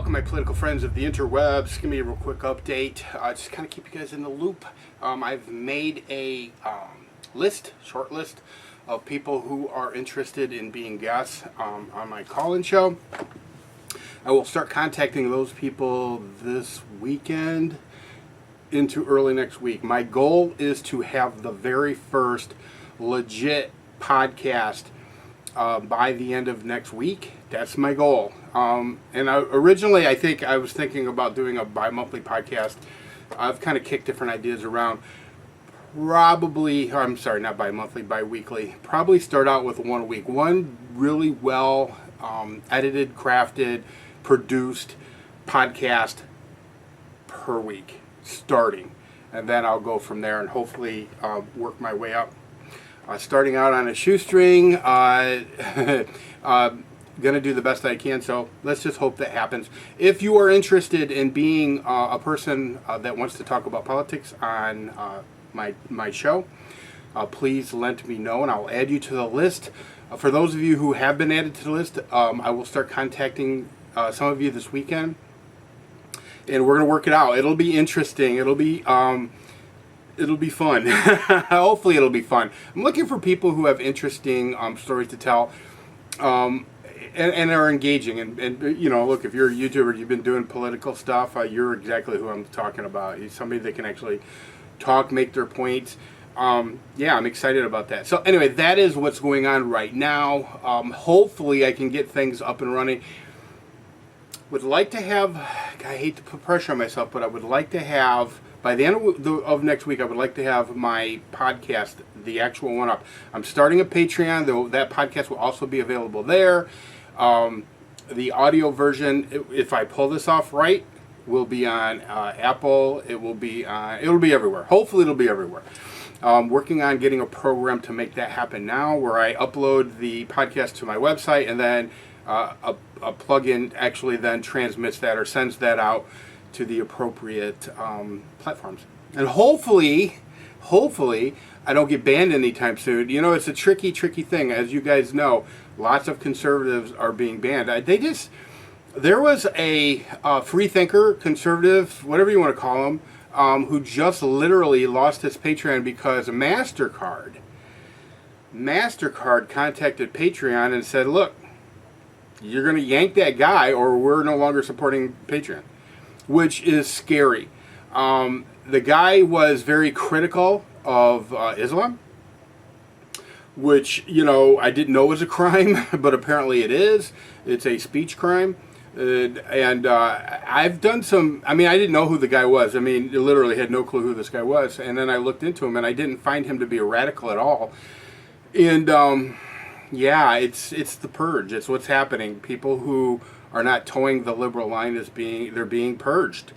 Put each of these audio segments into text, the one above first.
welcome my political friends of the interwebs. Give me a real quick update. Just kind of keep you guys in the loop. I've made a short list of people who are interested in being guests on my call-in show. I will start contacting those people this weekend into early next week. My goal is to have the very first legit podcast by the end of next week. That's my goal. Originally, I think I was thinking about doing a bi-monthly podcast. I've kind of kicked different ideas around. I'm sorry, not bi-monthly, bi-weekly. Probably start out with 1 week. One really well edited, crafted, produced podcast per week, starting. And then I'll go from there and hopefully work my way up. Starting out on a shoestring, gonna do the best I can, so let's just hope that happens. If you are interested in being a person that wants to talk about politics on my show, please let me know and I'll add you to the list. For those of you who have been added to the list, I will start contacting some of you this weekend, and we're gonna work it out. It'll be interesting. It'll be fun. Hopefully it'll be fun. I'm looking for people who have interesting stories to tell. And are engaging, and you know, look, if you're a YouTuber, you've been doing political stuff, you're exactly who I'm talking about. He's somebody that can actually talk, make their points. Yeah, I'm excited about that. So anyway, that is what's going on right now. Hopefully I can get things up and running. Would like to have, I hate to put pressure on myself, but I would like to have, by the end of next week, I would like to have my podcast, the actual one, up. I'm starting a Patreon, though that podcast will also be available there. The audio version, if I pull this off right, will be on Apple. It'll be everywhere. Hopefully it'll be everywhere. Working on getting a program to make that happen now, where I upload the podcast to my website, and then a plugin actually then transmits that or sends that out to the appropriate platforms. And hopefully I don't get banned anytime soon. You know, it's a tricky thing, as you guys know. Lots of conservatives are being banned. There was a free thinker, conservative, whatever you want to call him, who just literally lost his Patreon because MasterCard contacted Patreon and said, look, you're going to yank that guy or we're no longer supporting Patreon, which is scary. The guy was very critical of Islam, which, you know, I didn't know was a crime, but apparently it is. It's a speech crime. I've done some, I didn't know who the guy was. Literally had no clue who this guy was. And then I looked into him and I didn't find him to be a radical at all. And yeah, it's the purge. It's what's happening. People who are not towing the liberal line they're being purged.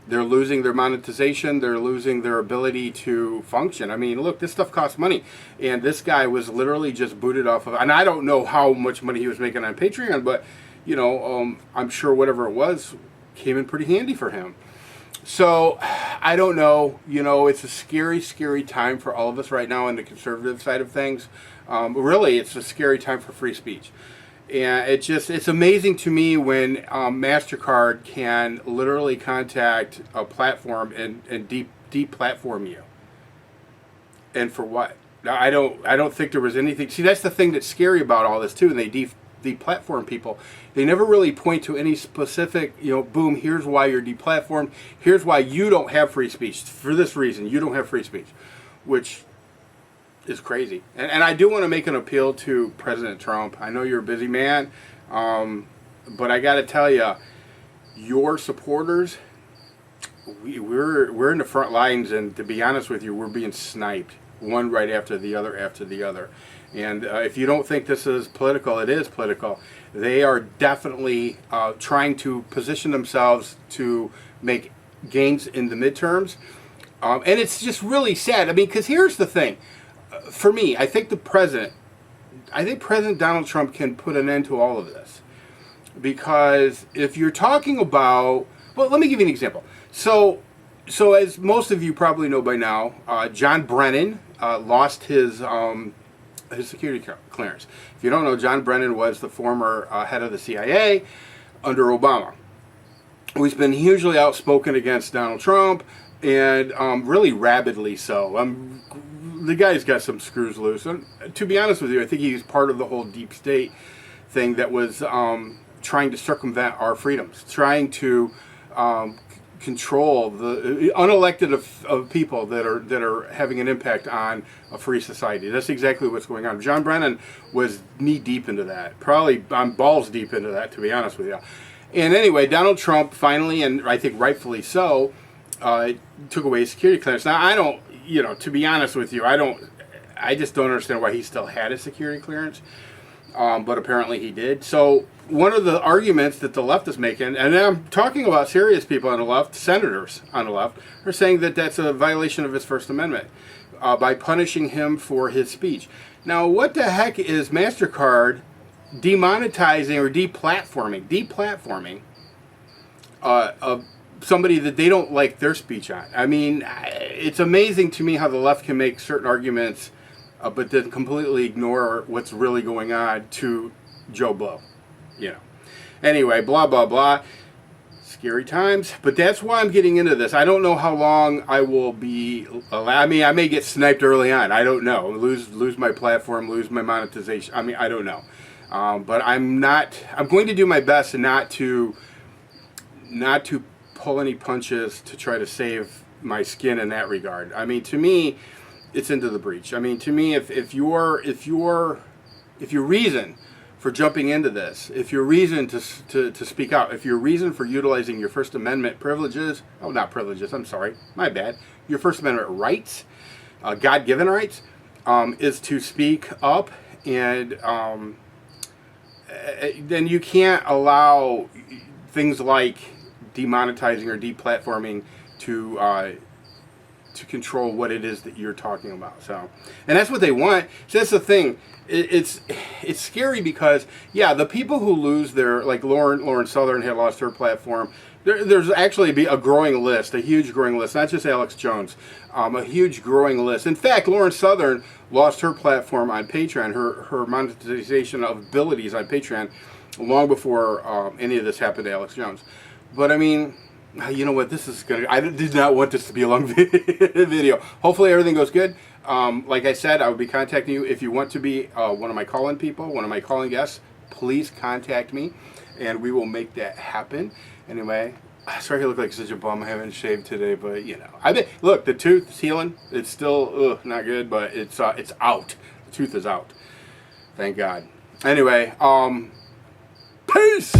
They're losing their monetization. They're losing their ability to function. Look, this stuff costs money. And this guy was literally just booted off of, and I don't know how much money he was making on Patreon, but, you know, I'm sure whatever it was came in pretty handy for him. So, I don't know. You know, it's a scary time for all of us right now on the conservative side of things. Really, it's a scary time for free speech. And it's amazing to me when MasterCard can literally contact a platform and de-platform you. And for what? I don't think there was anything. See, that's the thing that's scary about all this too. And they de-platform people. They never really point to any specific, you know, boom, here's why you're de-platformed. Here's why you don't have free speech. For this reason, you don't have free speech, which is crazy. And I do want to make an appeal to President Trump. I know you're a busy man, but I got to tell you, your supporters, we're in the front lines, and to be honest with you, we're being sniped, one right after the other. And if you don't think this is political, it is political. They are definitely trying to position themselves to make gains in the midterms. And it's just really sad. Because here's the thing. For me, I think President Donald Trump can put an end to all of this. Because if you're talking about, well, let me give you an example. So as most of you probably know by now, John Brennan lost his security clearance. If you don't know, John Brennan was the former head of the CIA under Obama. who's been hugely outspoken against Donald Trump, and really rabidly so. The guy's got some screws loose. And to be honest with you, I think he's part of the whole deep state thing that was trying to circumvent our freedoms, trying to control the unelected of people that are having an impact on a free society. That's exactly what's going on. John Brennan was knee deep into that. Probably I'm balls deep into that, to be honest with you. And anyway, Donald Trump finally, and I think rightfully so, took away his security clearance. Now, I don't, to be honest with you, I just don't understand why he still had a security clearance. But apparently he did. So one of the arguments that the left is making, and I'm talking about serious people on the left, senators on the left, are saying that that's a violation of his First Amendment by punishing him for his speech. Now, what the heck is MasterCard demonetizing or deplatforming of somebody that they don't like their speech on? I mean, it's amazing to me how the left can make certain arguments but then completely ignore what's really going on to Joe Blow. Anyway, blah, blah, blah. Scary times. But that's why I'm getting into this. I don't know how long I will be allowed. I mean, I may get sniped early on. I don't know. Lose my platform, lose my monetization. I mean, I don't know. But I'm going to do my best not to pull any punches to try to save my skin in that regard. I mean, to me, it's into the breach. I mean, to me, if your reason for jumping into this, if your reason to speak out, if your reason for utilizing your First Amendment privileges, not privileges, I'm sorry, my bad, your First Amendment rights, God-given rights, is to speak up, and then you can't allow things like demonetizing or deplatforming to control what it is that you're talking about. So, and that's what they want. So that's the thing. It's scary because, yeah, the people who lose their, like Lauren Southern had lost her platform. There's actually a growing list, a huge growing list, not just Alex Jones, a huge growing list. In fact, Lauren Southern lost her platform on Patreon, her monetization of abilities on Patreon, long before any of this happened to Alex Jones. But I mean, you know what? I did not want this to be a long video. Hopefully everything goes good. Like I said, I will be contacting you. If you want to be one of my call-in people, one of my calling guests, please contact me, and we will make that happen. Anyway, sorry I look like such a bum. I haven't shaved today, but look, the tooth is healing. It's still not good, but it's out. The tooth is out. Thank God. Anyway, peace.